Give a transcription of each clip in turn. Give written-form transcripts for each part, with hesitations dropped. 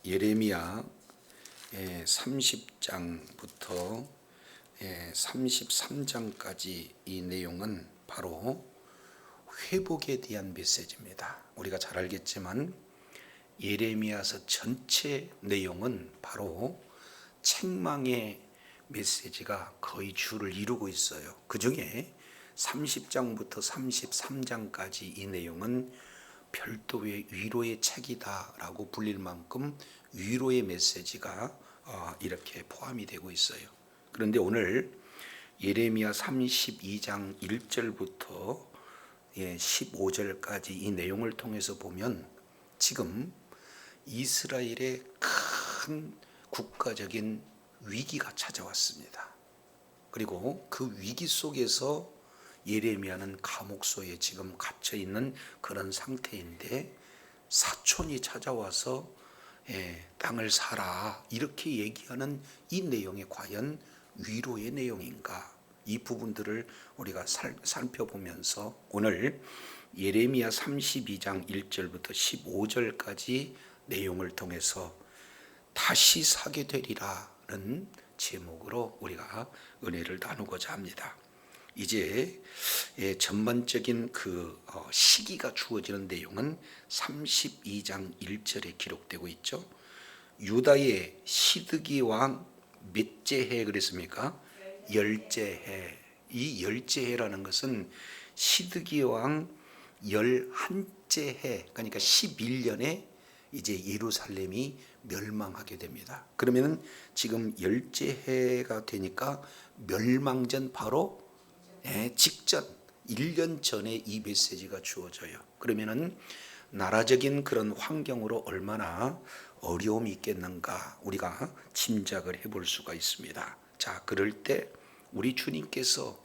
예레미야 30장부터 33장까지 이 내용은 바로 회복에 대한 메시지입니다. 우리가 잘 알겠지만 예레미야서 전체 내용은 바로 책망의 메시지가 거의 주를 이루고 있어요. 그 중에 30장부터 33장까지 이 내용은 별도의 위로의 책이다라고 불릴 만큼 위로의 메시지가 이렇게 포함이 되고 있어요. 그런데 오늘 예레미야 32장 1절부터 15절까지 이 내용을 통해서 보면 지금 이스라엘의 큰 국가적인 위기가 찾아왔습니다. 그리고 그 위기 속에서 예레미야는 감옥소에 지금 갇혀 있는 그런 상태인데 사촌이 찾아와서 땅을 사라 이렇게 얘기하는 이 내용이 과연 위로의 내용인가? 이 부분들을 우리가 살펴보면서 오늘 예레미야 32장 1절부터 15절까지 내용을 통해서 다시 사게 되리라는 제목으로 우리가 은혜를 나누고자 합니다. 이제 전반적인 그 시기가 주어지는 내용은 32장 1절에 기록되고 있죠. 유다의 시드기 왕 몇째 해 그랬습니까? 열째 해. 이 열째 해라는 것은 시드기 왕 11째 해, 그러니까 11년에 이제 예루살렘이 멸망하게 됩니다. 그러면 지금 열째 해가 되니까 멸망전 바로 직전 1년 전에 이 메시지가 주어져요. 그러면은 나라적인 그런 환경으로 얼마나 어려움이 있겠는가 우리가 짐작을 해볼 수가 있습니다. 자, 그럴 때 우리 주님께서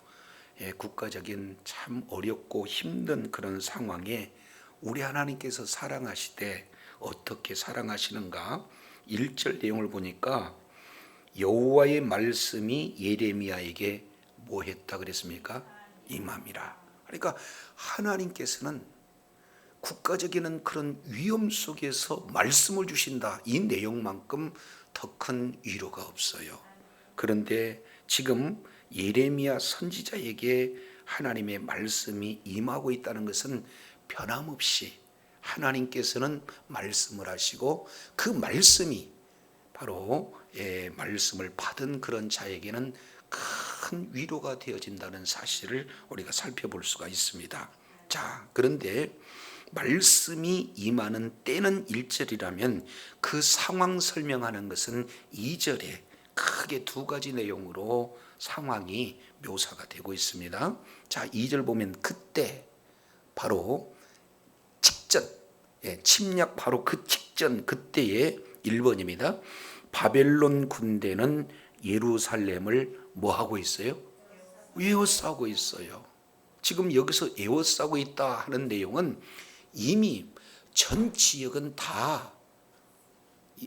국가적인 참 어렵고 힘든 그런 상황에 우리 하나님께서 사랑하시되 어떻게 사랑하시는가? 1절 내용을 보니까 여호와의 말씀이 예레미야에게 뭐 했다 그랬습니까? 임함이라. 그러니까 하나님께서는 국가적인 그런 위험 속에서 말씀을 주신다. 이 내용만큼 더 큰 위로가 없어요. 그런데 지금 예레미야 선지자에게 하나님의 말씀이 임하고 있다는 것은 변함없이 하나님께서는 말씀을 하시고 그 말씀이 바로 말씀을 받은 그런 자에게는 큰 위로가 되어진다는 사실을 우리가 살펴볼 수가 있습니다. 자, 그런데 말씀이 임하는 때는 1절이라면 그 상황 설명하는 것은 2절에 크게 두 가지 내용으로 상황이 묘사가 되고 있습니다. 자, 2절 보면 그때 바로 직전, 침략 바로 그 직전 그때의 1번입니다. 바벨론 군대는 예루살렘을 뭐 하고 있어요? 에워싸고 있어요. 지금 여기서 에워싸고 있다 하는 내용은 이미 전 지역은 다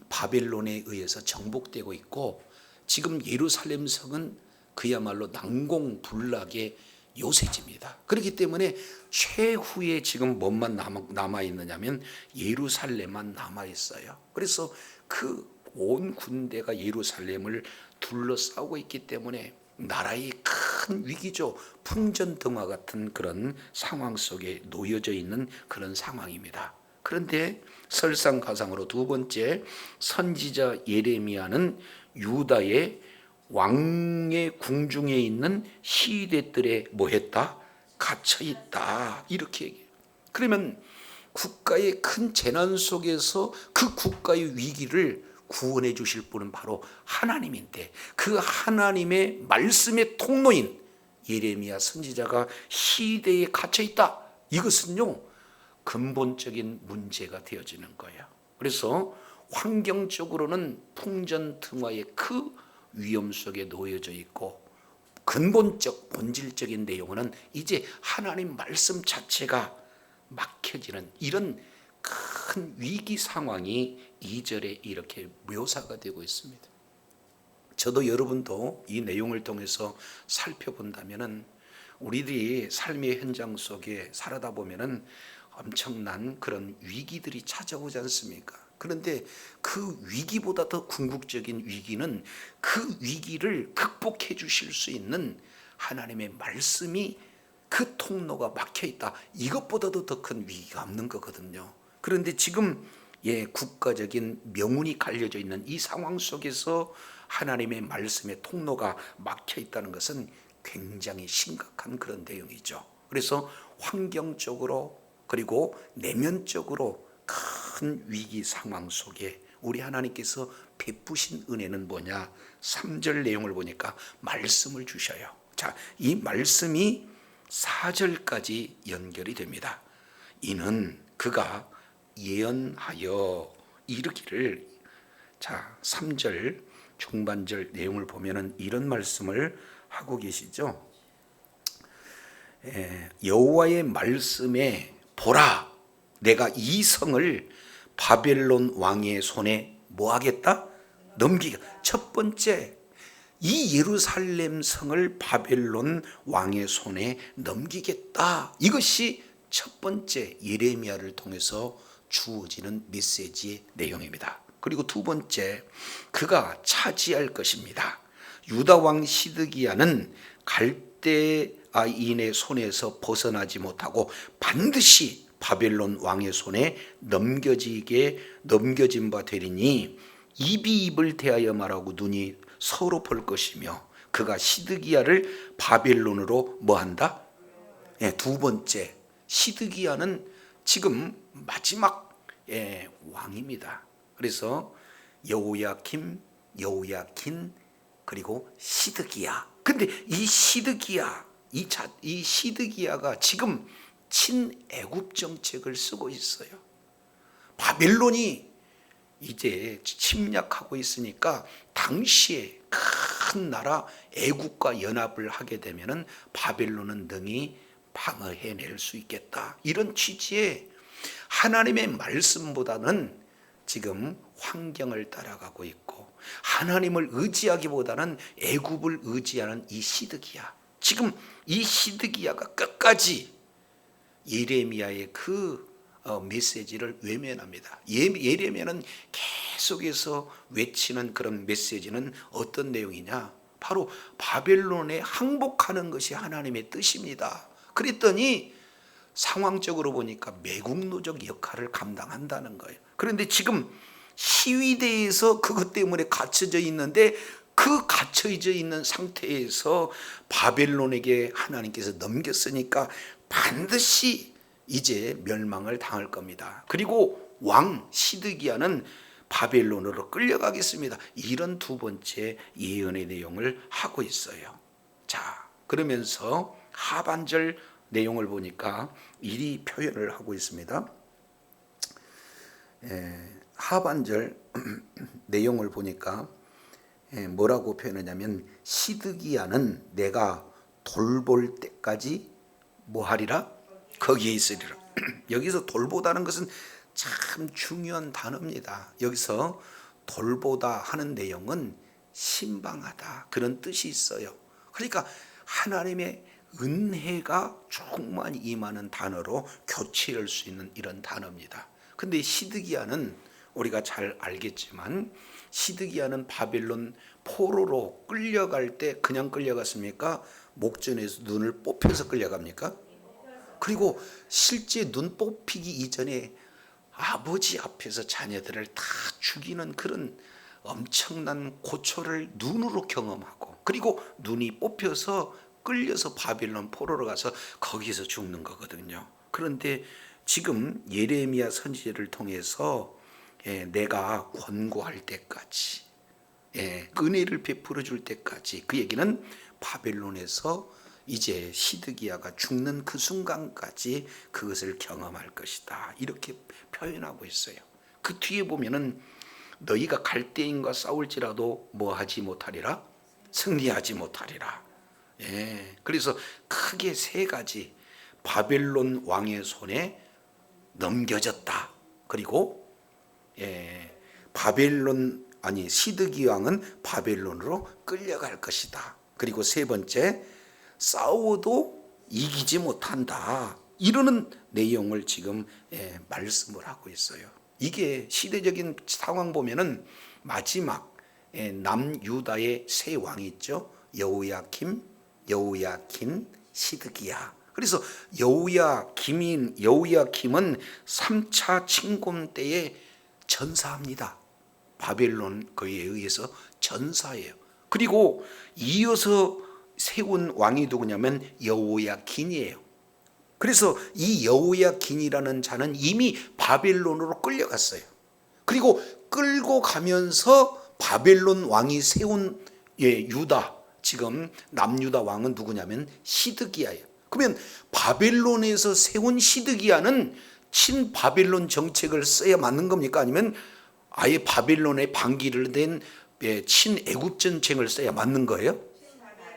바벨론에 의해서 정복되고 있고 지금 예루살렘 성은 그야말로 난공불락의 요새지입니다. 그렇기 때문에 최후에 지금 뭐만 남아 있느냐면 예루살렘만 남아 있어요. 그래서 그 온 군대가 예루살렘을 둘러싸고 있기 때문에 나라의 큰 위기죠. 풍전등화 같은 그런 상황 속에 놓여져 있는 그런 상황입니다. 그런데 설상가상으로 두 번째 선지자 예레미야는 유다의 왕의 궁중에 있는 시대들에 뭐 했다? 갇혀 있다. 이렇게 얘기해요. 그러면 국가의 큰 재난 속에서 그 국가의 위기를 구원해 주실 분은 바로 하나님인데 그 하나님의 말씀의 통로인 예레미야 선지자가 시대에 갇혀 있다. 이것은요 근본적인 문제가 되어지는 거예요. 그래서 환경적으로는 풍전등화의 그 위험 속에 놓여져 있고 근본적 본질적인 내용은 이제 하나님 말씀 자체가 막혀지는 이런 큰 위기 상황이 2절에 이렇게 묘사가 되고 있습니다. 저도 여러분도 이 내용을 통해서 살펴본다면은 우리들이 삶의 현장 속에 살아다 보면은 엄청난 그런 위기들이 찾아오지 않습니까? 그런데 그 위기보다 더 궁극적인 위기는 그 위기를 극복해 주실 수 있는 하나님의 말씀이 그 통로가 막혀 있다. 이것보다도 더 큰 위기가 없는 거거든요. 그런데 지금 국가적인 명운이 갈려져 있는 이 상황 속에서 하나님의 말씀의 통로가 막혀 있다는 것은 굉장히 심각한 그런 내용이죠. 그래서 환경적으로 그리고 내면적으로 큰 위기 상황 속에 우리 하나님께서 베푸신 은혜는 뭐냐? 3절 내용을 보니까 말씀을 주셔요. 자, 이 말씀이 4절까지 연결이 됩니다. 이는 그가 예언하여 이르기를, 자 3절 중반절 내용을 보면은 이런 말씀을 하고 계시죠. 여호와의 말씀에 보라, 내가 이 성을 바벨론 왕의 손에 뭐 하겠다? 넘기게. 첫 번째, 이 예루살렘 성을 바벨론 왕의 손에 넘기겠다. 이것이 첫 번째 예레미야를 통해서 주어지는 메시지의 내용입니다. 그리고 두 번째, 그가 차지할 것입니다. 유다 왕 시드기야는 갈대아인의 손에서 벗어나지 못하고 반드시 바벨론 왕의 손에 넘겨진 바 되리니 입이 입을 대하여 말하고 눈이 서로 볼 것이며 그가 시드기야를 바벨론으로 뭐한다? 두 번째, 시드기야는 지금 마지막 왕입니다. 그래서 여호야김, 여호야긴, 그리고 시드기야. 근데 이 시드기야, 이 시드기야가 지금 친애굽 정책을 쓰고 있어요. 바벨론이 이제 침략하고 있으니까 당시에 큰 나라 애굽과 연합을 하게 되면은 바벨론은 능히 방어해낼 수 있겠다. 이런 취지의 하나님의 말씀보다는 지금 환경을 따라가고 있고 하나님을 의지하기보다는 애굽을 의지하는 이 시드기야. 지금 이 시드기야가 끝까지 예레미야의 그 메시지를 외면합니다. 예레미야는 계속해서 외치는 그런 메시지는 어떤 내용이냐? 바로 바벨론에 항복하는 것이 하나님의 뜻입니다. 그랬더니 상황적으로 보니까 매국노적 역할을 감당한다는 거예요. 그런데 지금 시위대에서 그것 때문에 갇혀져 있는데 그 갇혀져 있는 상태에서 바벨론에게 하나님께서 넘겼으니까 반드시 이제 멸망을 당할 겁니다. 그리고 왕 시드기야는 바벨론으로 끌려가겠습니다. 이런 두 번째 예언의 내용을 하고 있어요. 자, 그러면서 하반절 내용을 보니까 이리 표현을 하고 있습니다. 하반절 내용을 보니까 뭐라고 표현하냐면 시드기야는 내가 돌볼 때까지 뭐 하리라? 거기에 있으리라. 여기서 돌보다는 것은 참 중요한 단어입니다. 여기서 돌보다 하는 내용은 신방하다 그런 뜻이 있어요. 그러니까 하나님의 은혜가 충만히 임하는 단어로 교체할 수 있는 이런 단어입니다. 근데 시드기야는 우리가 잘 알겠지만 시드기야는 바벨론 포로로 끌려갈 때 그냥 끌려갔습니까? 목전에서 눈을 뽑혀서 끌려갑니까? 그리고 실제 눈 뽑히기 이전에 아버지 앞에서 자녀들을 다 죽이는 그런 엄청난 고초를 눈으로 경험하고 그리고 눈이 뽑혀서 끌려서 바빌론 포로로 가서 거기서 죽는 거거든요. 그런데 지금 예레미야 선지자를 통해서 내가 권고할 때까지 은혜를 베풀어 줄 때까지, 그 얘기는 바벨론에서 이제 시드기야가 죽는 그 순간까지 그것을 경험할 것이다, 이렇게 표현하고 있어요. 그 뒤에 보면은 너희가 갈대인과 싸울지라도 뭐 하지 못하리라? 승리하지 못하리라. 그래서 크게 세 가지, 바벨론 왕의 손에 넘겨졌다. 그리고 시드기 왕은 바벨론으로 끌려갈 것이다. 그리고 세 번째, 싸워도 이기지 못한다. 이러는 내용을 지금 말씀을 하고 있어요. 이게 시대적인 상황 보면은 마지막 남유다의 세 왕이 있죠. 여호야김, 여호야긴, 시드기야. 그래서 여호야김은 3차 침공 때에 전사합니다. 바벨론 거에 의해서 전사예요. 그리고 이어서 세운 왕이 누구냐면 여호야긴이에요. 그래서 이 여호야긴이라는 자는 이미 바벨론으로 끌려갔어요. 그리고 끌고 가면서 바벨론 왕이 세운 유다, 지금 남유다 왕은 누구냐면 시드기야예요. 그러면 바벨론에서 세운 시드기야는 친바벨론 정책을 써야 맞는 겁니까? 아니면 아예 바벨론에 반기를 낸 친애굽 정책을 써야 맞는 거예요?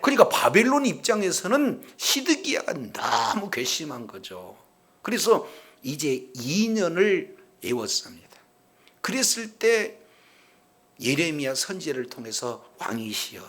그러니까 바벨론 입장에서는 시드기야가 너무 괘씸한 거죠. 그래서 이제 2년을 애웠습니다. 그랬을 때 예레미야 선지자를 통해서 왕이시여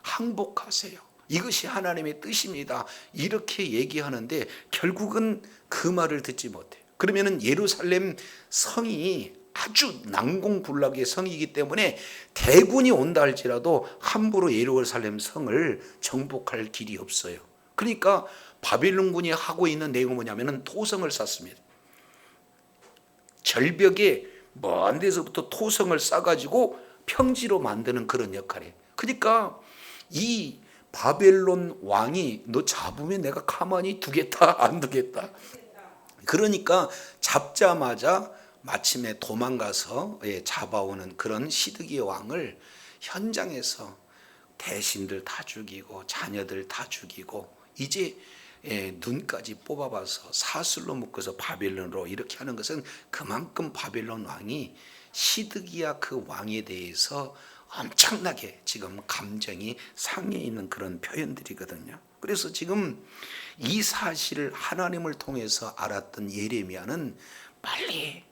항복하세요. 이것이 하나님의 뜻입니다. 이렇게 얘기하는데 결국은 그 말을 듣지 못해요. 그러면은 예루살렘 성이 아주 난공불락의 성이기 때문에 대군이 온다 할지라도 함부로 예루살렘 성을 정복할 길이 없어요. 그러니까 바벨론군이 하고 있는 내용은 뭐냐면은 토성을 쌓습니다. 절벽에 먼 데서부터 토성을 쌓아가지고 평지로 만드는 그런 역할이에요. 그러니까 이 바벨론 왕이 너 잡으면 내가 가만히 두겠다 안 두겠다. 그러니까 잡자마자 마침내 도망가서 잡아오는 그런 시드기야 왕을 현장에서 대신들 다 죽이고 자녀들 다 죽이고 이제 눈까지 뽑아봐서 사슬로 묶어서 바벨론으로 이렇게 하는 것은 그만큼 바벨론 왕이 시드기야 그 왕에 대해서 엄청나게 지금 감정이 상해 있는 그런 표현들이거든요. 그래서 지금 이 사실을 하나님을 통해서 알았던 예레미야는 빨리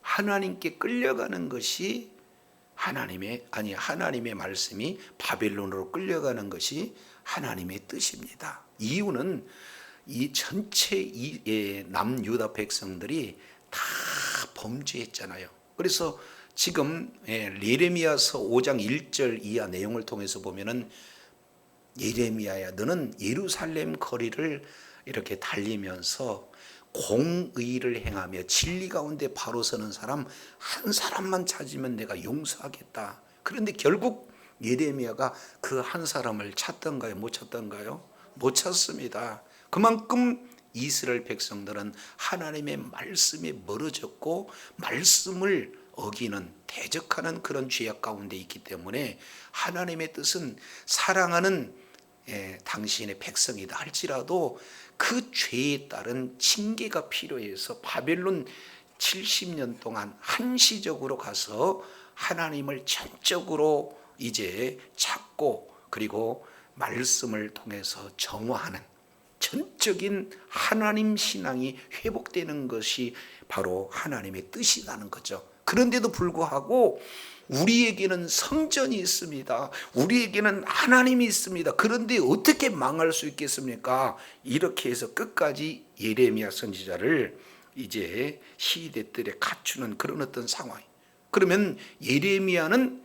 하나님께 끌려가는 것이 하나님의 말씀이 바벨론으로 끌려가는 것이 하나님의 뜻입니다. 이유는 이 전체 남유다 백성들이 다 범죄했잖아요. 그래서 지금 예레미야서 5장 1절 이하 내용을 통해서 보면은 예레미야야 너는 예루살렘 거리를 이렇게 달리면서 공의를 행하며 진리 가운데 바로 서는 사람 한 사람만 찾으면 내가 용서하겠다. 그런데 결국 예레미야가 그 한 사람을 찾던가요? 못 찾던가요? 못 찾습니다. 그만큼 이스라엘 백성들은 하나님의 말씀에 멀어졌고 말씀을 어기는 대적하는 그런 죄악 가운데 있기 때문에 하나님의 뜻은 사랑하는 당신의 백성이다 할지라도 그 죄에 따른 징계가 필요해서 바벨론 70년 동안 한시적으로 가서 하나님을 전적으로 이제 찾고 그리고 말씀을 통해서 정화하는 전적인 하나님 신앙이 회복되는 것이 바로 하나님의 뜻이라는 거죠. 그런데도 불구하고 우리에게는 성전이 있습니다. 우리에게는 하나님이 있습니다. 그런데 어떻게 망할 수 있겠습니까? 이렇게 해서 끝까지 예레미야 선지자를 이제 시대들에 갖추는 그런 어떤 상황. 그러면 예레미야는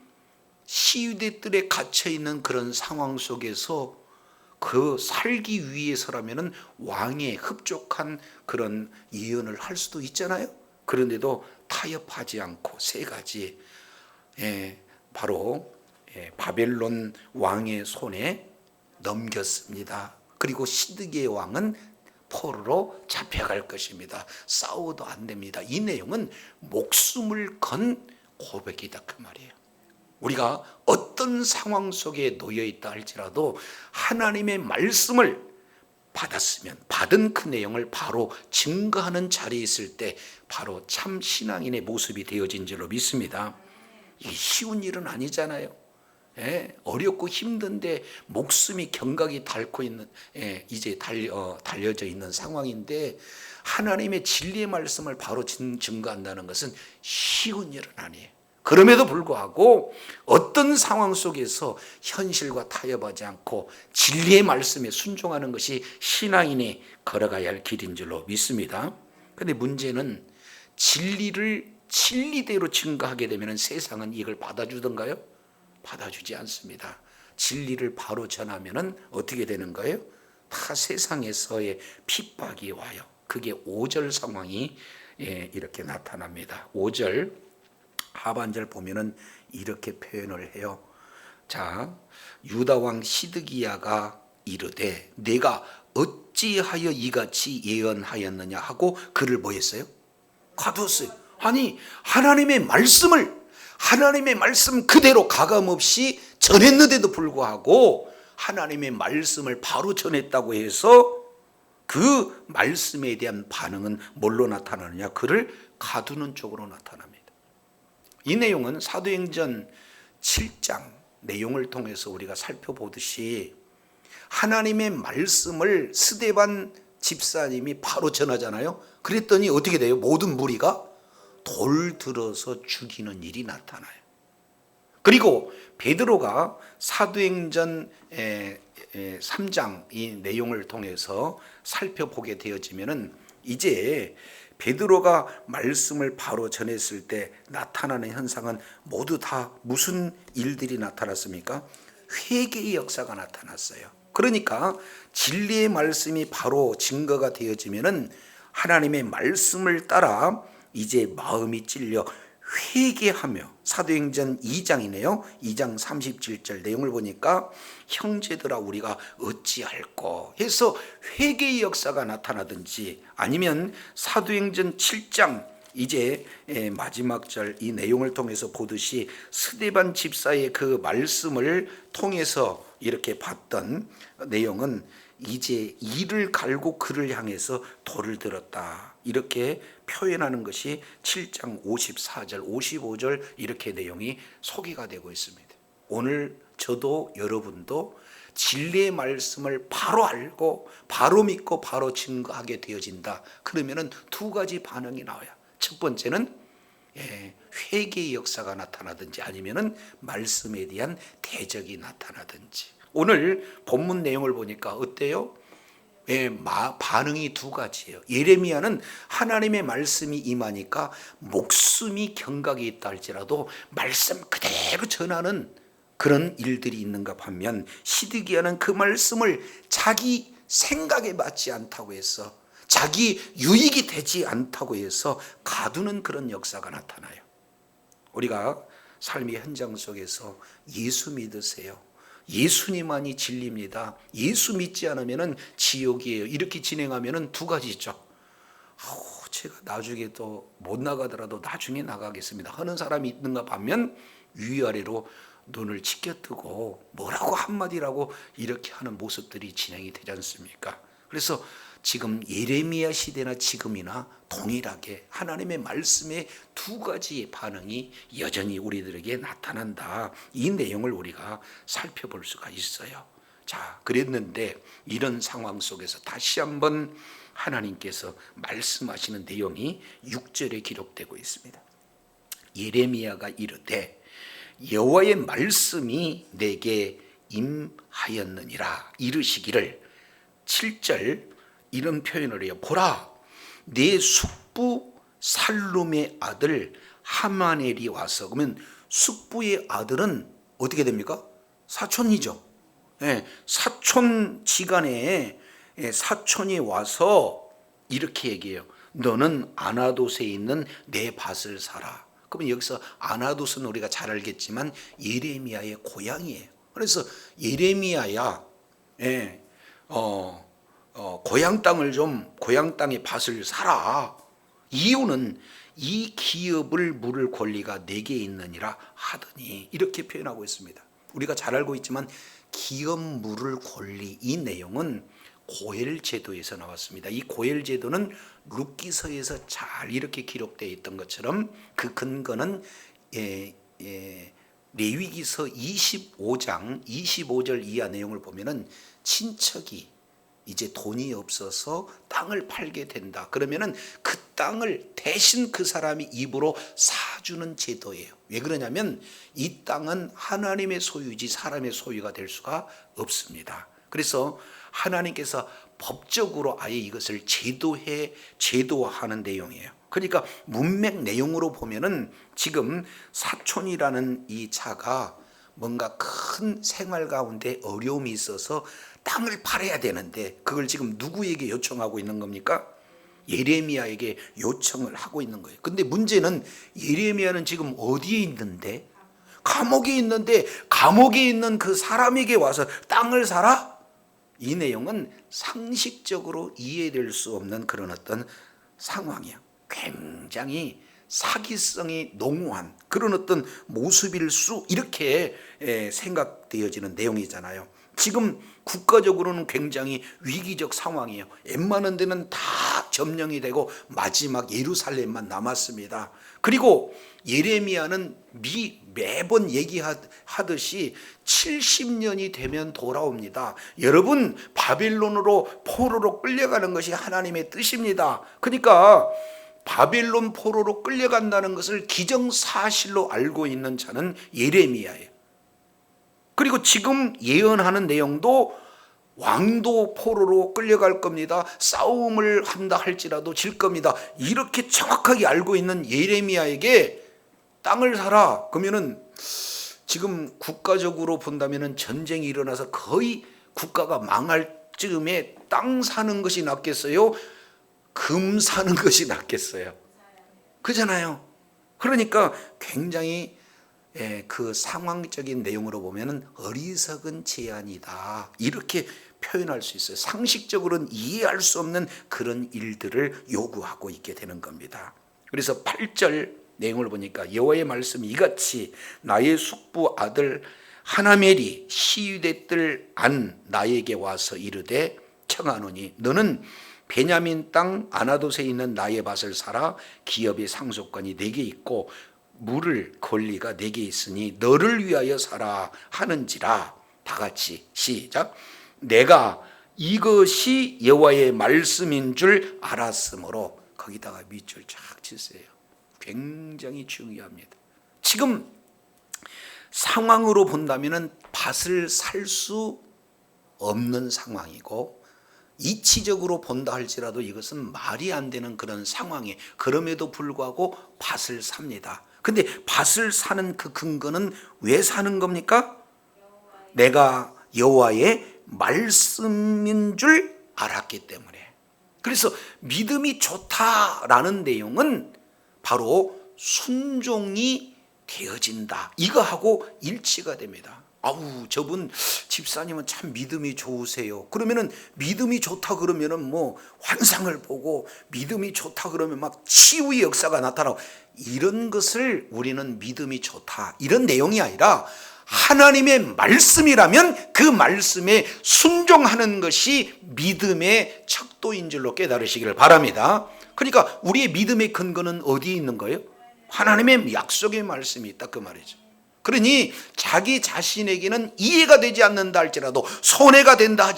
시대들에 갇혀 있는 그런 상황 속에서 그 살기 위해서라면은 왕에 흡족한 그런 예언을 할 수도 있잖아요. 그런데도 타협하지 않고 세 가지 바로 바벨론 왕의 손에 넘겼습니다. 그리고 시드기야 왕은 포로로 잡혀갈 것입니다. 싸워도 안 됩니다. 이 내용은 목숨을 건 고백이다 그 말이에요. 우리가 어떤 상황 속에 놓여 있다 할지라도 하나님의 말씀을 받았으면 받은 그 내용을 바로 증거하는 자리에 있을 때 바로 참 신앙인의 모습이 되어진 줄로 믿습니다. 이게 쉬운 일은 아니잖아요. 어렵고 힘든데 목숨이 경각이 닳고 있는 이제 달려져 있는 상황인데 하나님의 진리의 말씀을 바로 증거한다는 것은 쉬운 일은 아니에요. 그럼에도 불구하고 어떤 상황 속에서 현실과 타협하지 않고 진리의 말씀에 순종하는 것이 신앙인이 걸어가야 할 길인 줄로 믿습니다. 그런데 문제는 진리를 진리대로 증거하게 되면 세상은 이걸 받아주던가요? 받아주지 않습니다. 진리를 바로 전하면 어떻게 되는 거예요? 다 세상에서의 핍박이 와요. 그게 5절 상황이 이렇게 나타납니다. 5절 하반절 보면은 이렇게 표현을 해요. 자, 유다 왕 시드기야가 이르되 내가 어찌하여 이같이 예언하였느냐 하고 그를 뭐 했어요? 가두었어요. 아니, 하나님의 말씀 그대로 가감없이 전했는데도 불구하고 하나님의 말씀을 바로 전했다고 해서 그 말씀에 대한 반응은 뭘로 나타나느냐? 그를 가두는 쪽으로 나타납니다. 이 내용은 사도행전 7장 내용을 통해서 우리가 살펴보듯이 하나님의 말씀을 스데반 집사님이 바로 전하잖아요. 그랬더니 어떻게 돼요? 모든 무리가 돌 들어서 죽이는 일이 나타나요. 그리고 베드로가 사도행전 3장 이 내용을 통해서 살펴보게 되어지면은 이제 베드로가 말씀을 바로 전했을 때 나타나는 현상은 모두 다 무슨 일들이 나타났습니까? 회개의 역사가 나타났어요. 그러니까 진리의 말씀이 바로 증거가 되어지면은 하나님의 말씀을 따라 이제 마음이 찔려 회개하며 사도행전 2장이네요. 2장 37절 내용을 보니까 형제들아 우리가 어찌할꼬 해서 회개의 역사가 나타나든지 아니면 사도행전 7장 이제 마지막 절 이 내용을 통해서 보듯이 스데반 집사의 그 말씀을 통해서 이렇게 봤던 내용은 이제 이를 갈고 그를 향해서 돌을 들었다 이렇게 표현하는 것이 7장 54절 55절 이렇게 내용이 소개가 되고 있습니다. 오늘 저도 여러분도 진리의 말씀을 바로 알고 바로 믿고 바로 증거하게 되어진다. 그러면은 두 가지 반응이 나와요. 첫 번째는 회개의 역사가 나타나든지 아니면은 말씀에 대한 대적이 나타나든지. 오늘 본문 내용을 보니까 어때요? 반응이 두 가지예요. 예레미야는 하나님의 말씀이 임하니까 목숨이 경각에 있다 할지라도 말씀 그대로 전하는 그런 일들이 있는가 반면 시드기야는 그 말씀을 자기 생각에 맞지 않다고 해서 자기 유익이 되지 않다고 해서 가두는 그런 역사가 나타나요. 우리가 삶의 현장 속에서 예수 믿으세요. 예수님만이 진리입니다. 예수 믿지 않으면 지옥이에요. 이렇게 진행하면 두 가지죠. 제가 나중에 또 못 나가더라도 나중에 나가겠습니다 하는 사람이 있는가 반면 위아래로 눈을 치켜뜨고 뭐라고 한마디라고 이렇게 하는 모습들이 진행이 되지 않습니까? 그래서 지금 예레미야 시대나 지금이나 동일하게 하나님의 말씀의 두 가지의 반응이 여전히 우리들에게 나타난다. 이 내용을 우리가 살펴볼 수가 있어요. 자, 그랬는데 이런 상황 속에서 다시 한번 하나님께서 말씀하시는 내용이 6절에 기록되고 있습니다. 예레미야가 이르되 여호와의 말씀이 내게 임하였느니라 이르시기를 7절 이런 표현을 해요. 보라 내 숙부 살룸의 아들 하마넬이 와서 그러면 숙부의 아들은 어떻게 됩니까? 사촌이죠. 사촌 지간에 사촌이 와서 이렇게 얘기해요. 너는 아나돗에 있는 내 밭을 사라. 그러면 여기서 아나돗은 우리가 잘 알겠지만 예레미야의 고향이에요. 그래서 예레미야야 고향 땅의 밭을 사라. 이유는 이 기업을 물을 권리가 내게 있느니라 하더니 이렇게 표현하고 있습니다. 우리가 잘 알고 있지만 기업 물을 권리 이 내용은 고엘 제도에서 나왔습니다. 이 고엘 제도는 룻기서에서 잘 이렇게 기록되어 있던 것처럼 그 근거는 레위기서 25장 25절 이하 내용을 보면은 친척이 이제 돈이 없어서 땅을 팔게 된다. 그러면은 그 땅을 대신 그 사람이 입으로 사주는 제도예요. 왜 그러냐면 이 땅은 하나님의 소유지 사람의 소유가 될 수가 없습니다. 그래서 하나님께서 법적으로 아예 이것을 제도화하는 내용이에요. 그러니까 문맥 내용으로 보면은 지금 사촌이라는 이 자가 뭔가 큰 생활 가운데 어려움이 있어서 땅을 팔아야 되는데 그걸 지금 누구에게 요청하고 있는 겁니까? 예레미야에게 요청을 하고 있는 거예요. 근데 문제는 예레미야는 지금 어디에 있는데? 감옥에 있는데 감옥에 있는 그 사람에게 와서 땅을 사라? 이 내용은 상식적으로 이해될 수 없는 그런 어떤 상황이에요. 굉장히 사기성이 농후한 그런 어떤 모습일 수 이렇게 생각되어지는 내용이잖아요. 지금 국가적으로는 굉장히 위기적 상황이에요. 웬만한 데는 다 점령이 되고 마지막 예루살렘만 남았습니다. 그리고 예레미야는 매번 얘기하듯이 70년이 되면 돌아옵니다. 여러분, 바빌론으로 포로로 끌려가는 것이 하나님의 뜻입니다. 그러니까 바빌론 포로로 끌려간다는 것을 기정사실로 알고 있는 자는 예레미야예요. 그리고 지금 예언하는 내용도 왕도 포로로 끌려갈 겁니다. 싸움을 한다 할지라도 질 겁니다. 이렇게 정확하게 알고 있는 예레미야에게 땅을 사라. 그러면은 지금 국가적으로 본다면은 전쟁이 일어나서 거의 국가가 망할 즈음에 땅 사는 것이 낫겠어요? 금 사는 것이 낫겠어요? 그잖아요. 그러니까 굉장히 그 상황적인 내용으로 보면은 어리석은 제안이다. 이렇게 표현할 수 있어요. 상식적으로는 이해할 수 없는 그런 일들을 요구하고 있게 되는 겁니다. 그래서 8절 내용을 보니까 여호와의 말씀이 이같이 나의 숙부 아들 하나멜이 시위대 뜰 안 나에게 와서 이르되 청하노니 너는 베냐민 땅 아나돗에 있는 나의 밭을 사라. 기업의 상속권이 내게 있고 물을 권리가 내게 있으니 너를 위하여 사라 하는지라. 다 같이 시작. 내가 이것이 여호와의 말씀인 줄 알았으므로 거기다가 밑줄 쫙 치세요. 굉장히 중요합니다. 지금 상황으로 본다면 밭을 살 수 없는 상황이고 이치적으로 본다 할지라도 이것은 말이 안 되는 그런 상황에 그럼에도 불구하고 밭을 삽니다. 근데 밭을 사는 그 근거는 왜 사는 겁니까? 내가 여호와의 말씀인 줄 알았기 때문에. 그래서 믿음이 좋다라는 내용은 바로 순종이 되어진다. 이거하고 일치가 됩니다. 아우, 저분 집사님은 참 믿음이 좋으세요. 그러면은 믿음이 좋다 그러면은 뭐 환상을 보고 믿음이 좋다 그러면 막 치유의 역사가 나타나고 이런 것을 우리는 믿음이 좋다 이런 내용이 아니라 하나님의 말씀이라면 그 말씀에 순종하는 것이 믿음의 척도인 줄로 깨달으시기를 바랍니다. 그러니까 우리의 믿음의 근거는 어디에 있는 거예요? 하나님의 약속의 말씀이 있다 그 말이죠. 그러니 자기 자신에게는 이해가 되지 않는다 할지라도 손해가 된다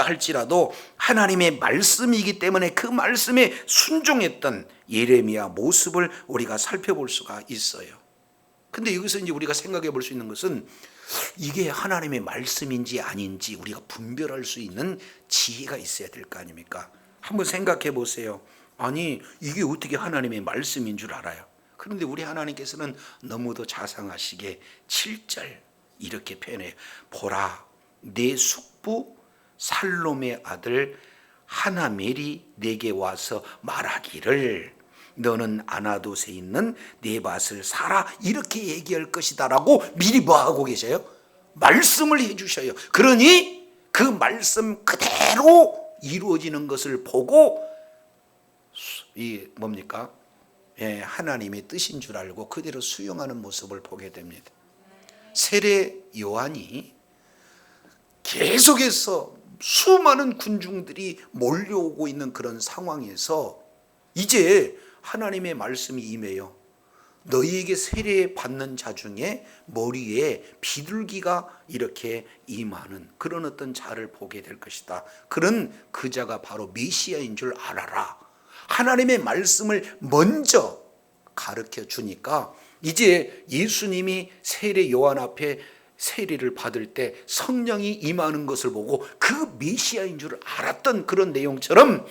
할지라도 하나님의 말씀이기 때문에 그 말씀에 순종했던 예레미야 모습을 우리가 살펴볼 수가 있어요. 근데 여기서 이제 우리가 생각해 볼 수 있는 것은 이게 하나님의 말씀인지 아닌지 우리가 분별할 수 있는 지혜가 있어야 될 거 아닙니까? 한번 생각해 보세요. 아니 이게 어떻게 하나님의 말씀인 줄 알아요? 그런데 우리 하나님께서는 너무도 자상하시게 7절 이렇게 표현해요. 보라 내 숙부 살롬의 아들 하나멜이 내게 와서 말하기를 너는 아나돗에 있는 내 밭을 사라 이렇게 얘기할 것이다 라고 미리 뭐 하고 계셔요? 말씀을 해주셔요. 그러니 그 말씀 그대로 이루어지는 것을 보고 이 뭡니까? 하나님의 뜻인 줄 알고 그대로 수용하는 모습을 보게 됩니다. 세례 요한이 계속해서 수많은 군중들이 몰려오고 있는 그런 상황에서 이제 하나님의 말씀이 임해요. 너희에게 세례 받는 자 중에 머리에 비둘기가 이렇게 임하는 그런 어떤 자를 보게 될 것이다. 그런 그 자가 바로 메시아인 줄 알아라. 하나님의 말씀을 먼저 가르쳐 주니까 이제 예수님이 세례 요한 앞에 세례를 받을 때 성령이 임하는 것을 보고 그 메시아인 줄 알았던 그런 내용처럼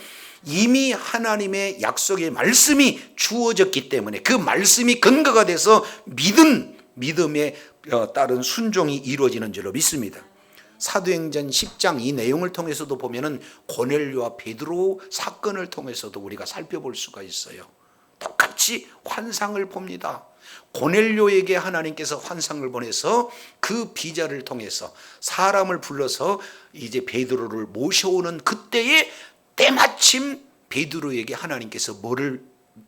이미 하나님의 약속의 말씀이 주어졌기 때문에 그 말씀이 근거가 돼서 믿음에 따른 순종이 이루어지는 줄로 믿습니다. 사도행전 10장 이 내용을 통해서도 보면은 고넬료와 베드로 사건을 통해서도 우리가 살펴볼 수가 있어요. 똑같이 환상을 봅니다. 고넬료에게 하나님께서 환상을 보내서 그 비자를 통해서 사람을 불러서 이제 베드로를 모셔오는 그때에 때마침 베드로에게 하나님께서 뭐를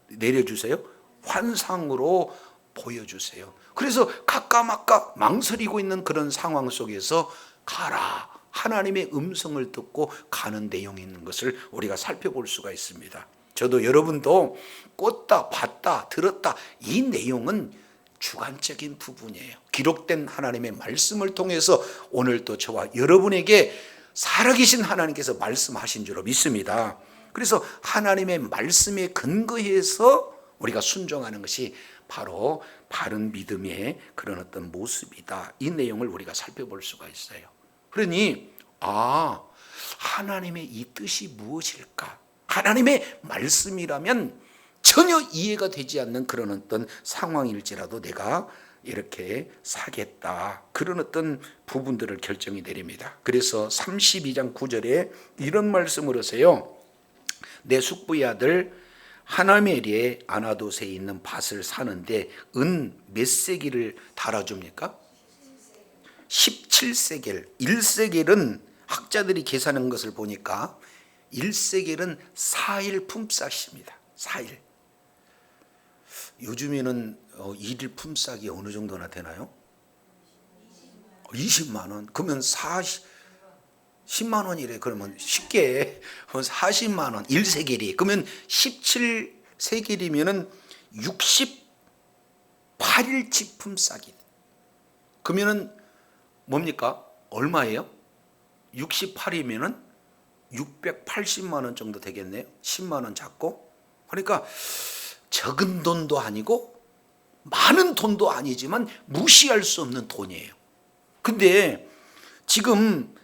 내려주세요? 환상으로 보여주세요. 그래서 가까마까 망설이고 있는 그런 상황 속에서 가라, 하나님의 음성을 듣고 가는 내용이 있는 것을 우리가 살펴볼 수가 있습니다. 저도 여러분도 꽂다, 봤다, 들었다, 이 내용은 주관적인 부분이에요. 기록된 하나님의 말씀을 통해서 오늘도 저와 여러분에게 살아계신 하나님께서 말씀하신 줄로 믿습니다. 그래서 하나님의 말씀에 근거해서 우리가 순종하는 것이 바로 바른 믿음의 그런 어떤 모습이다. 이 내용을 우리가 살펴볼 수가 있어요. 그러니 하나님의 이 뜻이 무엇일까? 하나님의 말씀이라면 전혀 이해가 되지 않는 그런 어떤 상황일지라도 내가 이렇게 사겠다. 그런 어떤 부분들을 결정이 내립니다. 그래서 32장 9절에 이런 말씀을 하세요. 내 숙부의 아들 하나멜의 아나도세에 있는 밭을 사는데 은 몇 세겔을 달아줍니까? 17세겔. 1세겔은 학자들이 계산한 것을 보니까 1세겔은 4일 품삯입니다. 4일. 요즘에는 1일 품삯이 어느 정도나 되나요? 20만 원. 그러면 10만 원이래. 그러면 쉽게 40만 원. 1세겔이. 그러면 17세겔이면은 68일치 품삯이. 그러면은 뭡니까? 얼마예요? 68이면은 680만 원 정도 되겠네요. 10만 원 잡고. 그러니까 적은 돈도 아니고 많은 돈도 아니지만 무시할 수 없는 돈이에요. 근데 지금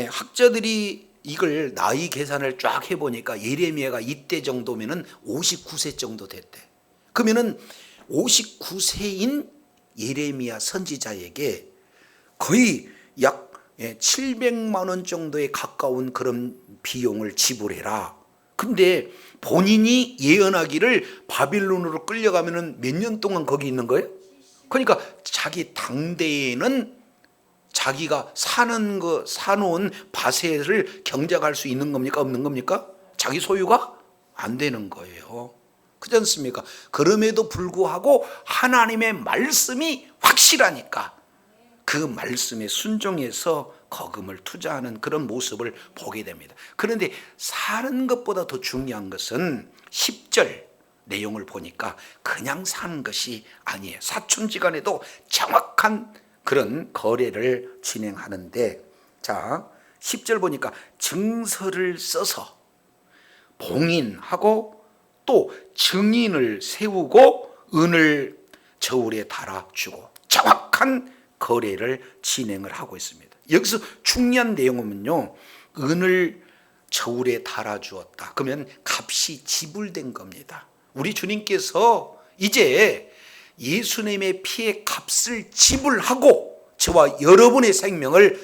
학자들이 이걸 나이 계산을 쫙 해보니까 예레미야가 이때 정도면은 59세 정도 됐대. 그러면은 59세인 예레미야 선지자에게 거의 약 700만 원 정도에 가까운 그런 비용을 지불해라. 근데 본인이 예언하기를 바빌론으로 끌려가면은 몇 년 동안 거기 있는 거예요? 그러니까 자기 당대에는 자기가 사놓은 밭을 경작할 수 있는 겁니까? 없는 겁니까? 자기 소유가 안 되는 거예요. 그렇지 않습니까? 그럼에도 불구하고 하나님의 말씀이 확실하니까 그 말씀에 순종해서 거금을 투자하는 그런 모습을 보게 됩니다. 그런데 사는 것보다 더 중요한 것은 10절 내용을 보니까 그냥 사는 것이 아니에요. 사촌지간에도 정확한 그런 거래를 진행하는데, 자 10절 보니까 증서를 써서 봉인하고 또 증인을 세우고 은을 저울에 달아주고 정확한 거래를 진행을 하고 있습니다. 여기서 중요한 내용은요, 은을 저울에 달아주었다. 그러면 값이 지불된 겁니다. 우리 주님께서 이제 예수님의 피의 값을 지불하고 저와 여러분의 생명을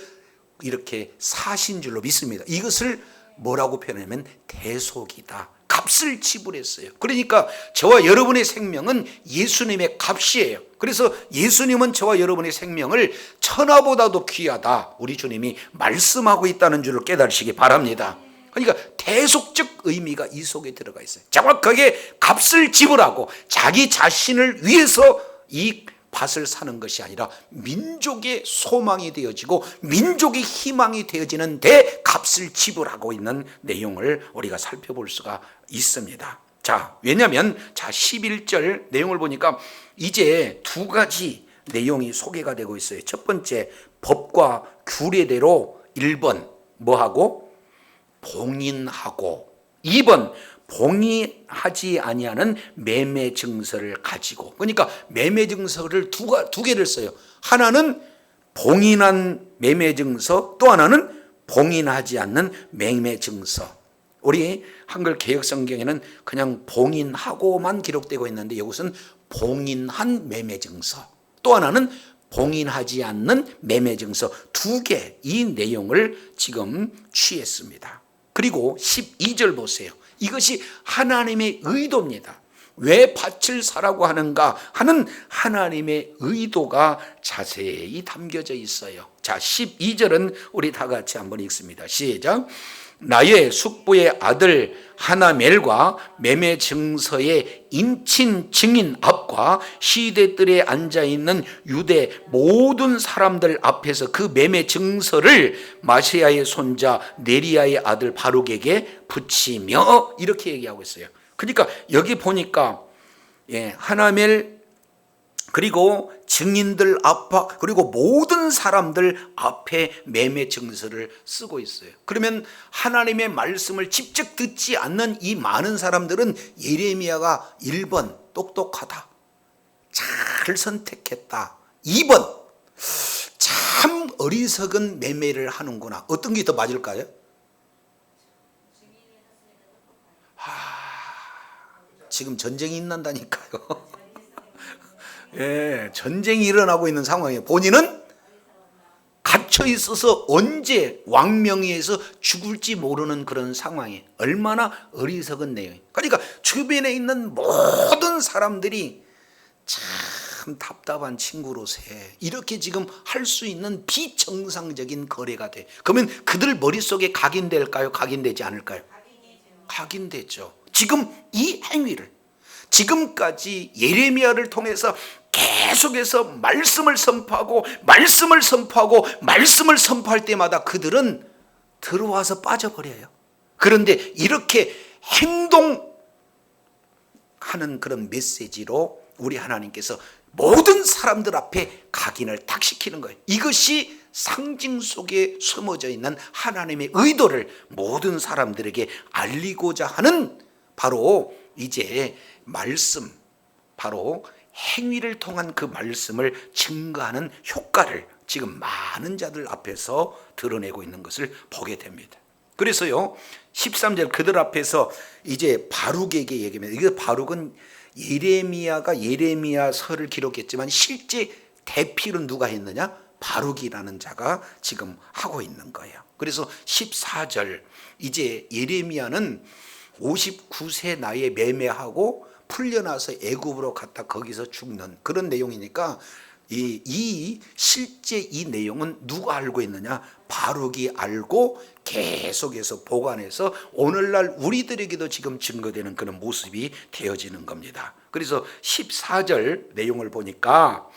이렇게 사신 줄로 믿습니다. 이것을 뭐라고 표현하면 대속이다. 값을 지불했어요. 그러니까 저와 여러분의 생명은 예수님의 값이에요. 그래서 예수님은 저와 여러분의 생명을 천하보다도 귀하다, 우리 주님이 말씀하고 있다는 줄을 깨달으시기 바랍니다. 그러니까 대속적 의미가 이 속에 들어가 있어요. 정확하게 값을 지불하고 자기 자신을 위해서 이 밭을 사는 것이 아니라 민족의 소망이 되어지고 민족의 희망이 되어지는 데 값을 지불하고 있는 내용을 우리가 살펴볼 수가 있습니다. 자, 왜냐하면 자 11절 내용을 보니까 이제 두 가지 내용이 소개가 되고 있어요. 첫 번째, 법과 규례대로 1번 뭐하고? 봉인하고, 2번 봉인하지 아니하는 매매 증서를 가지고. 그러니까 매매 증서를 두 개를 써요. 하나는 봉인한 매매 증서, 또 하나는 봉인하지 않는 매매 증서. 우리 한글 개역 성경에는 그냥 봉인하고만 기록되고 있는데 이것은 봉인한 매매 증서, 또 하나는 봉인하지 않는 매매 증서, 두 개, 이 내용을 지금 취했습니다. 그리고 12절 보세요. 이것이 하나님의 의도입니다. 왜 밭을 사라고 하는가 하는 하나님의 의도가 자세히 담겨져 있어요. 자, 12절은 우리 다 같이 한번 읽습니다. 시작. 나의 숙부의 아들 하나멜과 매매 증서의 인친 증인 앞과 시대들에 앉아있는 유대 모든 사람들 앞에서 그 매매 증서를 마세야의 손자 네리야의 아들 바룩에게 붙이며, 이렇게 얘기하고 있어요. 그러니까 여기 보니까 하나멜, 그리고 증인들 앞, 그리고 모든 사람들 앞에 매매 증서를 쓰고 있어요. 그러면 하나님의 말씀을 직접 듣지 않는 이 많은 사람들은 예레미야가 1번 똑똑하다, 잘 선택했다, 2번 참 어리석은 매매를 하는구나. 어떤 게 더 맞을까요? 지금 전쟁이 일난다니까요. 전쟁이 일어나고 있는 상황이에요. 본인은 갇혀 있어서 언제 왕명위에서 죽을지 모르는 그런 상황이에요. 얼마나 어리석은 내용이에요. 그러니까 주변에 있는 모든 사람들이 참 답답한 친구로세, 이렇게 지금 할 수 있는 비정상적인 거래가 돼. 그러면 그들 머릿속에 각인될까요? 각인되지 않을까요? 각인되죠. 지금 이 행위를 지금까지 예레미야를 통해서 계속해서 말씀을 선포하고 말씀을 선포할 때마다 그들은 들어와서 빠져버려요. 그런데 이렇게 행동하는 그런 메시지로 우리 하나님께서 모든 사람들 앞에 각인을 딱 시키는 거예요. 이것이 상징 속에 숨어져 있는 하나님의 의도를 모든 사람들에게 알리고자 하는, 바로 이제 말씀, 바로 행위를 통한 그 말씀을 증거하는 효과를 지금 많은 자들 앞에서 드러내고 있는 것을 보게 됩니다. 그래서요 13절 그들 앞에서 이제 바룩에게 얘기합니다. 이게 바룩은 예레미야가 예레미야서를 기록했지만 실제 대필은 누가 했느냐? 바룩이라는 자가 지금 하고 있는 거예요. 그래서 14절, 이제 예레미야는 59세 나이에 매매하고 풀려나서 애굽으로 갔다 거기서 죽는 그런 내용이니까 실제 이 내용은 누가 알고 있느냐? 바룩이 알고 계속해서 보관해서 오늘날 우리들에게도 지금 증거되는 그런 모습이 되어지는 겁니다. 그래서 14절 내용을 보니까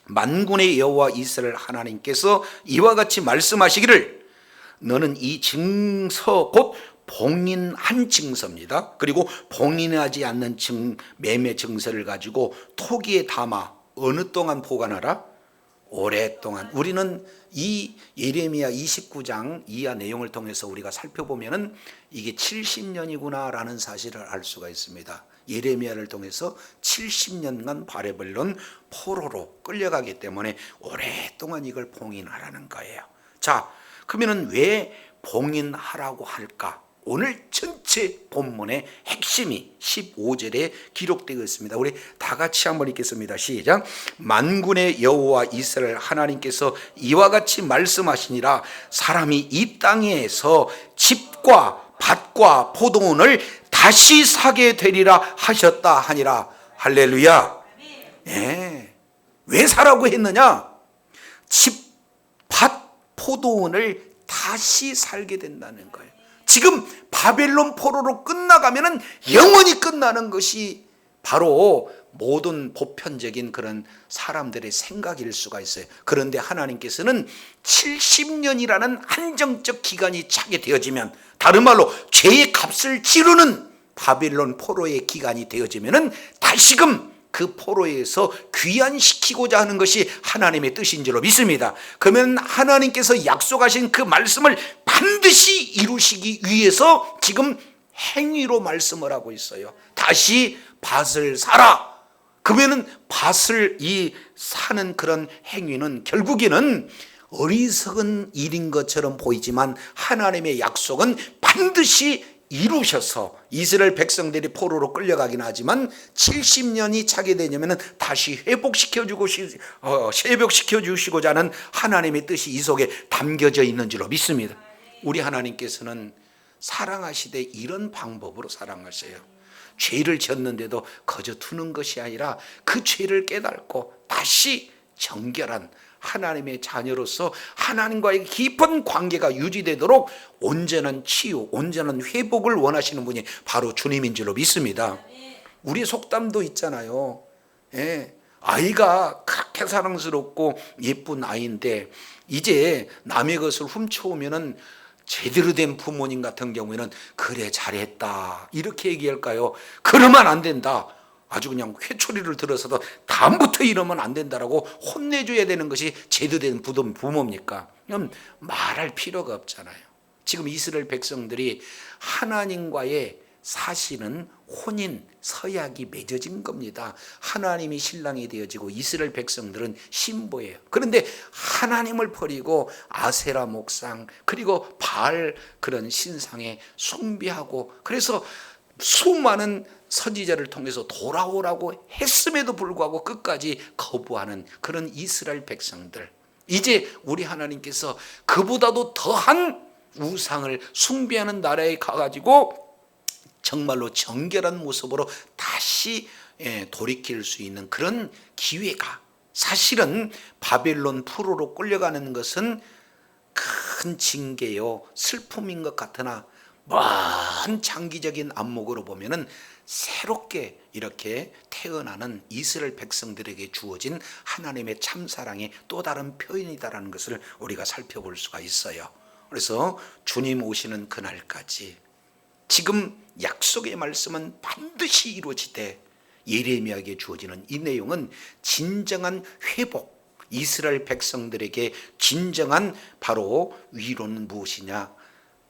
만군의 여호와 이스라엘 하나님께서 이와 같이 말씀하시기를, 너는 이 증서 곧 봉인한 증서입니다. 그리고 봉인하지 않는 매매 증서를 가지고 토기에 담아 어느 동안 보관하라? 오랫동안. 우리는 이 예레미야 29장 이하 내용을 통해서 우리가 살펴보면은 이게 70년이구나 라는 사실을 알 수가 있습니다. 예레미야를 통해서 70년간 바벨론 포로로 끌려가기 때문에 오랫동안 이걸 봉인하라는 거예요. 자, 그러면은 왜 봉인하라고 할까? 오늘 전체 본문의 핵심이 15절에 기록되어 있습니다. 우리 다 같이 한번 읽겠습니다. 시작. 만군의 여호와 이스라엘 하나님께서 이와 같이 말씀하시니라, 사람이 이 땅에서 집과 밭과 포도원을 다시 사게 되리라 하셨다 하니라. 할렐루야. 왜 사라고 했느냐? 집, 밭, 포도원을 다시 살게 된다는 거예요. 지금 바벨론 포로로 끝나가면은 영원히 끝나는 것이 바로 모든 보편적인 그런 사람들의 생각일 수가 있어요. 그런데 하나님께서는 70년이라는 한정적 기간이 차게 되어지면, 다른 말로 죄의 값을 치르는 바벨론 포로의 기간이 되어지면은 다시금 그 포로에서 귀환시키고자 하는 것이 하나님의 뜻인 줄로 믿습니다. 그러면 하나님께서 약속하신 그 말씀을 반드시 이루시기 위해서 지금 행위로 말씀을 하고 있어요. 다시 밭을 사라. 그러면은 밭을 사는 그런 행위는 결국에는 어리석은 일인 것처럼 보이지만 하나님의 약속은 반드시 이루셔서 이스라엘 백성들이 포로로 끌려가긴 하지만 70년이 차게 되냐면 다시 회복시켜 주시고자 하는 하나님의 뜻이 이 속에 담겨져 있는 줄로 믿습니다. 우리 하나님께서는 사랑하시되 이런 방법으로 사랑하세요. 죄를 졌는데도 거저 두는 것이 아니라 그 죄를 깨닫고 다시 정결한 하나님의 자녀로서 하나님과의 깊은 관계가 유지되도록 온전한 치유, 온전한 회복을 원하시는 분이 바로 주님인 줄로 믿습니다. 우리 속담도 있잖아요. 아이가 그렇게 사랑스럽고 예쁜 아이인데 이제 남의 것을 훔쳐오면은 제대로 된 부모님 같은 경우에는 그래 잘했다 이렇게 얘기할까요? 그러면 안 된다. 아주 그냥 회초리를 들어서도 다음부터 이러면 안 된다라고 혼내줘야 되는 것이 제대로 된 부모입니까? 그럼 말할 필요가 없잖아요. 지금 이스라엘 백성들이 하나님과의 사실은 혼인 서약이 맺어진 겁니다. 하나님이 신랑이 되어지고 이스라엘 백성들은 신부예요. 그런데 하나님을 버리고 아세라 목상 그리고 바알 그런 신상에 숭배하고 그래서 수많은 선지자를 통해서 돌아오라고 했음에도 불구하고 끝까지 거부하는 그런 이스라엘 백성들, 이제 우리 하나님께서 그보다도 더한 우상을 숭배하는 나라에 가가지고 정말로 정결한 모습으로 다시 돌이킬 수 있는 그런 기회가, 사실은 바벨론 포로로 끌려가는 것은 큰 징계요 슬픔인 것 같으나 먼 장기적인 안목으로 보면은 새롭게 이렇게 태어나는 이스라엘 백성들에게 주어진 하나님의 참사랑의 또 다른 표현이다라는 것을 우리가 살펴볼 수가 있어요. 그래서 주님 오시는 그날까지 지금 약속의 말씀은 반드시 이루어지되 예레미야에게 주어지는 이 내용은 진정한 회복, 이스라엘 백성들에게 진정한 바로 위로는 무엇이냐,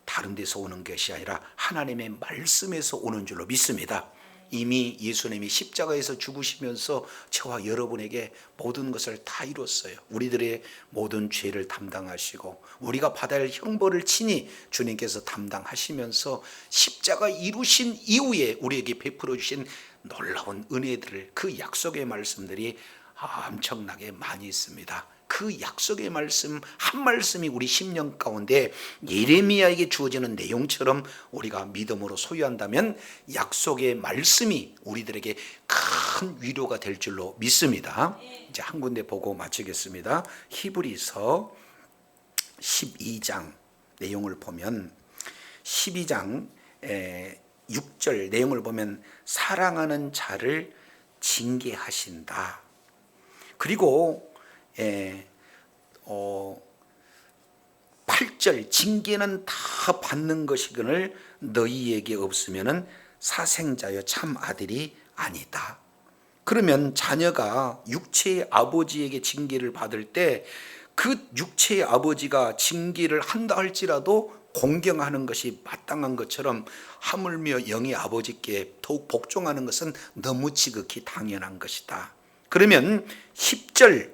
다른 데서 오는 것이 아니라 하나님의 말씀에서 오는 줄로 믿습니다. 이미 예수님이 십자가에서 죽으시면서 저와 여러분에게 모든 것을 다 이뤘어요. 우리들의 모든 죄를 담당하시고 우리가 받아야 할 형벌을 친히 주님께서 담당하시면서 십자가 이루신 이후에 우리에게 베풀어 주신 놀라운 은혜들을, 그 약속의 말씀들이 엄청나게 많이 있습니다. 그 약속의 말씀 한 말씀이 우리 심령 가운데 예레미야에게 주어지는 내용처럼 우리가 믿음으로 소유한다면 약속의 말씀이 우리들에게 큰 위로가 될 줄로 믿습니다. 이제 한 군데 보고 마치겠습니다. 히브리서 12장 내용을 보면 12장 6절 내용을 보면 사랑하는 자를 징계하신다. 그리고 8절 징계는 다 받는 것이거늘 너희에게 없으면 사생자여 참 아들이 아니다. 그러면 자녀가 육체의 아버지에게 징계를 받을 때 그 육체의 아버지가 징계를 한다 할지라도 공경하는 것이 마땅한 것처럼 하물며 영의 아버지께 더욱 복종하는 것은 너무 지극히 당연한 것이다. 그러면 10절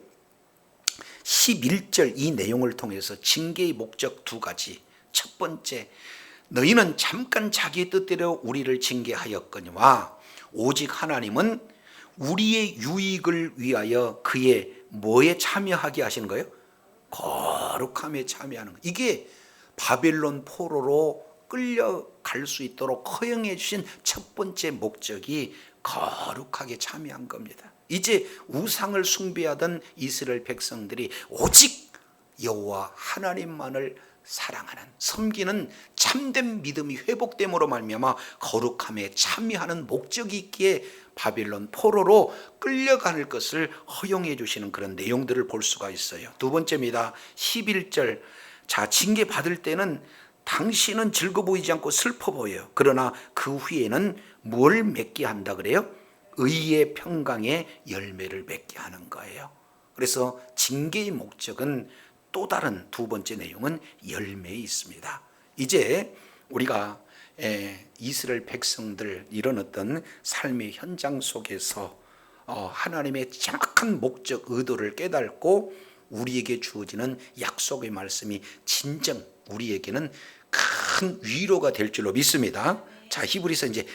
11절 이 내용을 통해서 징계의 목적 두 가지. 첫 번째, 너희는 잠깐 자기 뜻대로 우리를 징계하였거니와 오직 하나님은 우리의 유익을 위하여 그의 뭐에 참여하게 하시는 거예요? 거룩함에 참여하는 거. 이게 바벨론 포로로 끌려갈 수 있도록 허용해 주신 첫 번째 목적이 거룩하게 참여한 겁니다. 이제 우상을 숭배하던 이스라엘 백성들이 오직 여호와 하나님만을 사랑하는, 섬기는 참된 믿음이 회복됨으로 말미암아 거룩함에 참여하는 목적이 있기에 바벨론 포로로 끌려갈 것을 허용해 주시는 그런 내용들을 볼 수가 있어요. 두 번째입니다. 11절 자 징계 받을 때는 당신은 즐거 보이지 않고 슬퍼 보여요. 그러나 그 후에는 뭘 맺게 한다 그래요? 의의 평강의 열매를 맺게 하는 거예요. 그래서 징계의 목적은 또 다른 두 번째 내용은 열매에 있습니다. 이제 우리가 이스라엘 백성들 이런 어떤 삶의 현장 속에서 하나님의 정확한 목적 의도를 깨닫고 우리에게 주어지는 약속의 말씀이 진정 우리에게는 큰 위로가 될 줄로 믿습니다. 자, 히브리서 이제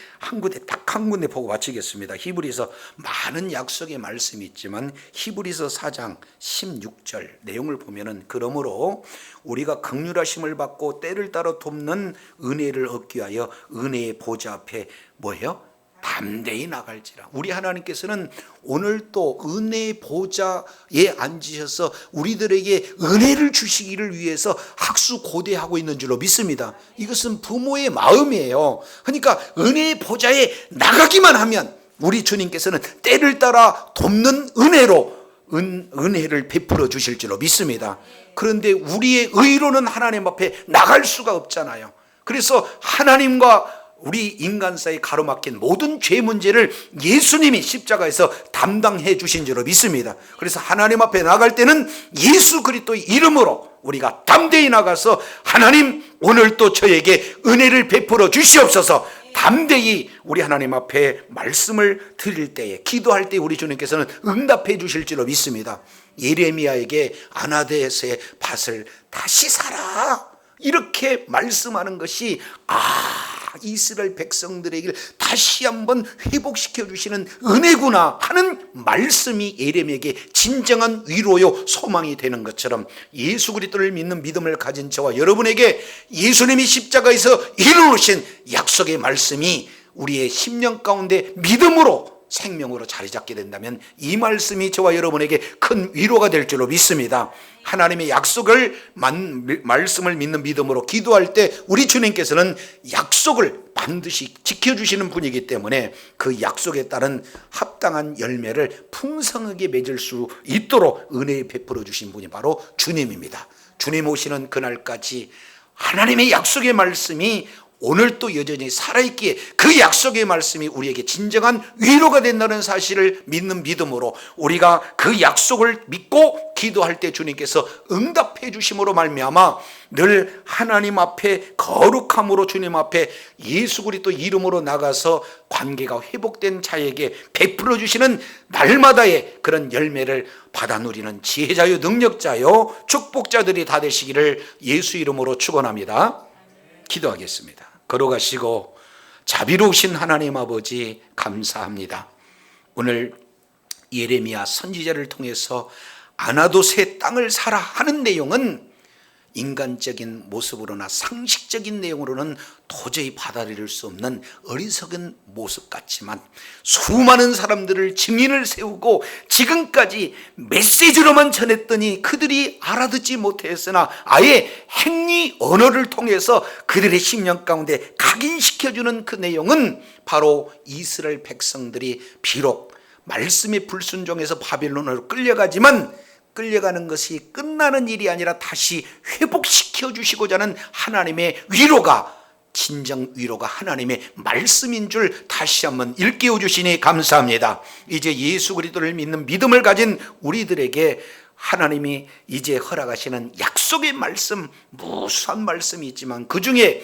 딱 한 군데 보고 마치겠습니다. 히브리서 많은 약속의 말씀이 있지만 히브리서 4장 16절 내용을 보면은 그러므로 우리가 긍휼하심을 받고 때를 따라 돕는 은혜를 얻기 위하여 은혜의 보좌 앞에 뭐예요? 담대히 나갈지라. 우리 하나님께서는 오늘 또 은혜의 보좌에 앉으셔서 우리들에게 은혜를 주시기를 위해서 학수고대하고 있는 줄로 믿습니다. 이것은 부모의 마음이에요. 그러니까 은혜의 보좌에 나가기만 하면 우리 주님께서는 때를 따라 돕는 은혜로 은혜를 베풀어 주실 줄로 믿습니다. 그런데 우리의 의로는 하나님 앞에 나갈 수가 없잖아요. 그래서 하나님과 우리 인간 사이 가로막힌 모든 죄 문제를 예수님이 십자가에서 담당해 주신 줄로 믿습니다. 그래서 하나님 앞에 나갈 때는 예수 그리스도의 이름으로 우리가 담대히 나가서 하나님 오늘 또 저에게 은혜를 베풀어 주시옵소서, 담대히 우리 하나님 앞에 말씀을 드릴 때에 기도할 때 우리 주님께서는 응답해 주실 줄로 믿습니다. 예레미야에게 아나데스의 밭을 다시 사라 이렇게 말씀하는 것이 이스라엘 백성들에게 다시 한번 회복시켜 주시는 은혜구나 하는 말씀이 예레미야에게 진정한 위로요 소망이 되는 것처럼 예수 그리스도를 믿는 믿음을 가진 저와 여러분에게 예수님이 십자가에서 이루신 약속의 말씀이 우리의 심령 가운데 믿음으로 생명으로 자리 잡게 된다면 이 말씀이 저와 여러분에게 큰 위로가 될 줄로 믿습니다. 하나님의 약속을 말씀을 믿는 믿음으로 기도할 때 우리 주님께서는 약속을 반드시 지켜주시는 분이기 때문에 그 약속에 따른 합당한 열매를 풍성하게 맺을 수 있도록 은혜에 베풀어 주신 분이 바로 주님입니다. 주님 오시는 그날까지 하나님의 약속의 말씀이 오늘 또 여전히 살아있기에 그 약속의 말씀이 우리에게 진정한 위로가 된다는 사실을 믿는 믿음으로 우리가 그 약속을 믿고 기도할 때 주님께서 응답해 주심으로 말미암아 늘 하나님 앞에 거룩함으로 주님 앞에 예수 그리스도 이름으로 나가서 관계가 회복된 자에게 베풀어 주시는 날마다의 그런 열매를 받아 누리는 지혜자요 능력자요 축복자들이 다 되시기를 예수 이름으로 축원합니다. 기도하겠습니다. 걸어가시고 자비로우신 하나님 아버지 감사합니다. 오늘 예레미야 선지자를 통해서 아나도스의 땅을 사라 하는 내용은 인간적인 모습으로나 상식적인 내용으로는 도저히 받아들일 수 없는 어리석은 모습 같지만 수많은 사람들을 증인을 세우고 지금까지 메시지로만 전했더니 그들이 알아듣지 못했으나 아예 행위 언어를 통해서 그들의 심령 가운데 각인시켜주는 그 내용은 바로 이스라엘 백성들이 비록 말씀에 불순종해서 바빌론으로 끌려가지만 끌려가는 것이 끝나는 일이 아니라 다시 회복시켜 주시고자 하는 하나님의 위로가 진정 위로가 하나님의 말씀인 줄 다시 한번 일깨워 주시니 감사합니다. 이제 예수 그리스도를 믿는 믿음을 가진 우리들에게 하나님이 이제 허락하시는 약속의 말씀, 무수한 말씀이 있지만 그 중에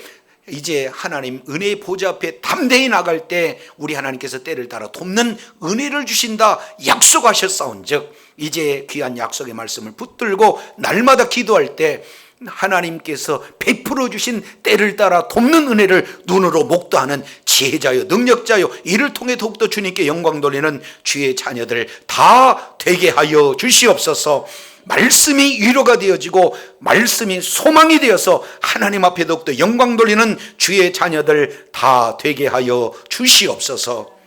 이제 하나님 은혜의 보좌 앞에 담대히 나갈 때 우리 하나님께서 때를 따라 돕는 은혜를 주신다 약속하셨사온즉 이제 귀한 약속의 말씀을 붙들고 날마다 기도할 때 하나님께서 베풀어 주신 때를 따라 돕는 은혜를 눈으로 목도하는 지혜자요 능력자요 이를 통해 더욱더 주님께 영광 돌리는 주의 자녀들 다 되게 하여 주시옵소서. 말씀이 위로가 되어지고 말씀이 소망이 되어서 하나님 앞에 더욱더 영광 돌리는 주의 자녀들 다 되게 하여 주시옵소서.